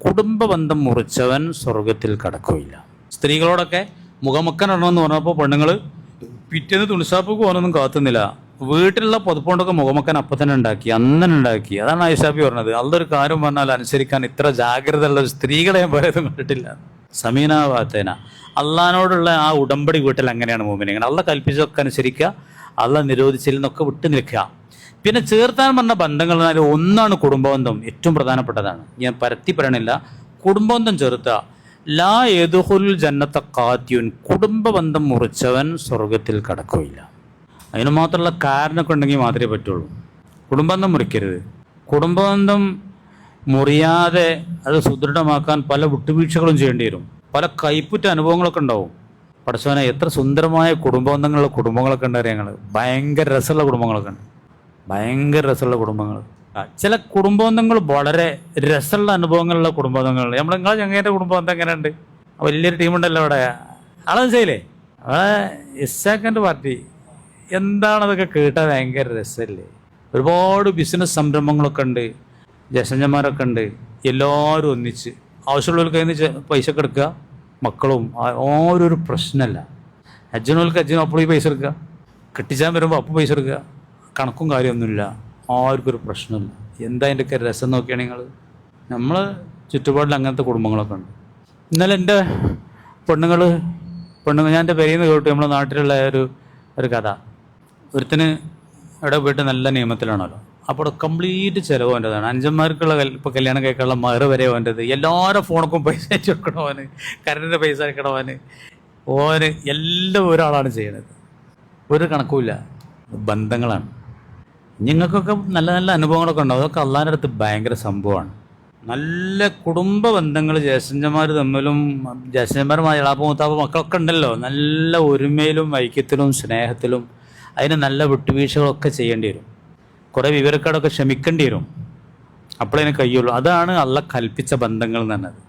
കുടുംബ ബന്ധം മുറിച്ചവൻ സ്വർഗത്തിൽ കടക്കുകയില്ല. സ്ത്രീകളോടൊക്കെ മുഖമുക്കൻ ഇടണമെന്ന് പറഞ്ഞപ്പോൾ പെണ്ണുങ്ങൾ പിറ്റേന്ന് തുണിഷാപ്പിക്ക് പോകാനൊന്നും കാത്തുന്നില്ല. വീട്ടിലുള്ള പുതപ്പുകൊണ്ടൊക്കെ മുഖമക്കൻ അപ്പം തന്നെ ഉണ്ടാക്കി, അന്നനെ ഉണ്ടാക്കി. അതാണ് ആയിഷാബി പറഞ്ഞത്, അതൊരു കാര്യം പറഞ്ഞാൽ അനുസരിക്കാൻ ഇത്ര ജാഗ്രത ഉള്ള സ്ത്രീകളെ ഞാൻ പലതും കണ്ടിട്ടില്ല. സമീന വാത്തേന, അള്ളഹാനോടുള്ള ആ ഉടമ്പടി വീട്ടിൽ അങ്ങനെയാണ് മോമിനിങ്ങൾ. അള്ള കൽപ്പിച്ചതൊക്കെ അനുസരിക്കുക, അള്ള നിരോധിച്ചതിൽ നിന്നൊക്കെ വിട്ടു നിൽക്കുക. പിന്നെ ചേർത്താൻ പറഞ്ഞ ബന്ധങ്ങൾ ഒന്നാണ് കുടുംബബന്ധം, ഏറ്റവും പ്രധാനപ്പെട്ടതാണ്. ഞാൻ പരത്തി പറയണില്ല, കുടുംബബന്ധം ചേർത്തുക. ലാ യദ്ഖുൽ ജന്നത ഖാതിയുൻ, കുടുംബ ബന്ധം മുറിച്ചവൻ സ്വർഗത്തിൽ കടക്കുകയില്ല. അതിന് മാത്രമുള്ള കാരണമൊക്കെ ഉണ്ടെങ്കിൽ മാത്രമേ പറ്റുള്ളൂ. കുടുംബബന്ധം മുറിക്കരുത്. കുടുംബബന്ധം മുറിയാതെ അത് സുദൃഢമാക്കാൻ പല വിട്ടുവീഴ്ചകളും ചെയ്യേണ്ടി വരും. പല കൈപ്പുറ്റ അനുഭവങ്ങളൊക്കെ ഉണ്ടാവും. പടച്ചവനെ, എത്ര സുന്ദരമായ കുടുംബബന്ധങ്ങളുള്ള കുടുംബങ്ങളൊക്കെ ഉണ്ട് ഞങ്ങൾ. ഭയങ്കര രസമുള്ള കുടുംബങ്ങളൊക്കെ ഉണ്ട്, ഭയങ്കര രസമുള്ള കുടുംബങ്ങൾ. ചില കുടുംബബന്ധങ്ങൾ വളരെ രസമുള്ള അനുഭവങ്ങളുള്ള കുടുംബബന്ധങ്ങളുണ്ട്. നിങ്ങളെ ചങ്ങേൻ്റെ കുടുംബബന്ധം എങ്ങനെയുണ്ട്? വലിയൊരു ടീമുണ്ടല്ലോ അവിടെ, ആളത് ചെയ്യില്ലേ, അവിടെ ഇസാഖിൻ്റെ പാർട്ടി. എന്താണതൊക്കെ കേട്ടാൽ ഭയങ്കര രസമല്ലേ. ഒരുപാട് ബിസിനസ് സംരംഭങ്ങളൊക്കെ ഉണ്ട്, ജസഞ്ഞന്മാരൊക്കെ ഉണ്ട്. എല്ലാവരും ഒന്നിച്ച് ആവശ്യമുള്ളവർക്ക് അതിന് പൈസ ഒക്കെ എടുക്കുക, മക്കളും ഓരോരു പ്രശ്നമല്ല. അച്ഛനും അപ്പോഴും പൈസ എടുക്കുക, കെട്ടിച്ചാൻ വരുമ്പോൾ അപ്പോൾ പൈസ എടുക്കുക, കണക്കും കാര്യമൊന്നുമില്ല, ആർക്കൊരു പ്രശ്നമില്ല. എന്താ അതിൻ്റെയൊക്കെ രസം നോക്കിയാണ് നിങ്ങൾ. നമ്മൾ ചുറ്റുപാടിൽ അങ്ങനത്തെ കുടുംബങ്ങളൊക്കെ ഉണ്ട്. ഇന്നലെ എൻ്റെ പെണ്ണുങ്ങൾ ഞാൻ എൻ്റെ പെരയിൽ നിന്ന് കേട്ടു, നമ്മുടെ നാട്ടിലുള്ള ഒരു കഥ. ഒരുത്തിന് ഇവിടെ പോയിട്ട് നല്ല നിയമത്തിലാണല്ലോ, അപ്പോൾ കംപ്ലീറ്റ് ചിലവ് അവൻ്റെതാണ്. അഞ്ചന്മാർക്കുള്ള ഇപ്പോൾ കല്യാണം കഴിക്കാനുള്ള മഹർ വരെ അവൻ്റെത്. എല്ലാവരുടെ ഫോണക്കും പൈസ അയച്ചു കൊടുക്കണവന്, കറണ്ടിൻ്റെ പൈസ അയക്കണവന്, ഓന് എല്ലാം ഒരാളാണ് ചെയ്യണത്. ഒരു കണക്കുമില്ല. ബന്ധങ്ങളാണ്. നിങ്ങൾക്കൊക്കെ നല്ല നല്ല അനുഭവങ്ങളൊക്കെ ഉണ്ടാവും. അതൊക്കെ അള്ളാഹിൻ്റെ അടുത്ത് ഭയങ്കര സംഭവമാണ്. നല്ല കുടുംബ ബന്ധങ്ങൾ ജ്യേഷ്ഠന്മാർ തമ്മിലും ജ്യേഷ്ഠന്മാരുമായി ഇളാപ്പ മൂത്താപ്പ മക്കളൊക്കെ ഉണ്ടല്ലോ, നല്ല ഒരുമയിലും ഐക്യത്തിലും സ്നേഹത്തിലും അതിന് നല്ല വിട്ടുവീഴ്ചകളൊക്കെ ചെയ്യേണ്ടി വരും. കുറേ വിവരക്കേടൊക്കെ ക്ഷമിക്കേണ്ടി വരും. അപ്പോഴതിന് കഴിയുള്ളൂ. അതാണ് അള്ള കൽപ്പിച്ച ബന്ധങ്ങൾ എന്ന് പറഞ്ഞത്.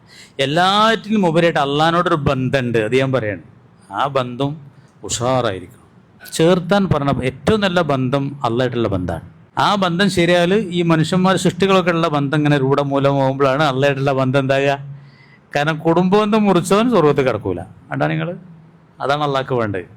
എല്ലാറ്റിനും ഉപരിയായിട്ട് അള്ളാഹിനോടൊരു ബന്ധമുണ്ട്, അത് ഞാൻ പറയാണ്. ആ ബന്ധം ഉഷാറായിരിക്കും. ചേർത്താൻ പറഞ്ഞ ഏറ്റവും നല്ല ബന്ധം അള്ളായിട്ടുള്ള ബന്ധമാണ്. ആ ബന്ധം ശരിയായാൽ ഈ മനുഷ്യന്മാർ സൃഷ്ടികളൊക്കെ ഉള്ള ബന്ധം ഇങ്ങനെ രൂഢമൂലമാകുമ്പോഴാണ് അള്ളായിട്ടുള്ള ബന്ധം എന്താകുക. കാരണം കുടുംബബന്ധം മുറിച്ചവൻ സ്വർഗത്തിൽ കിടക്കൂല. അതാണ് നിങ്ങൾ, അതാണ് അള്ളാഹ്ക്ക് വേണ്ടത്.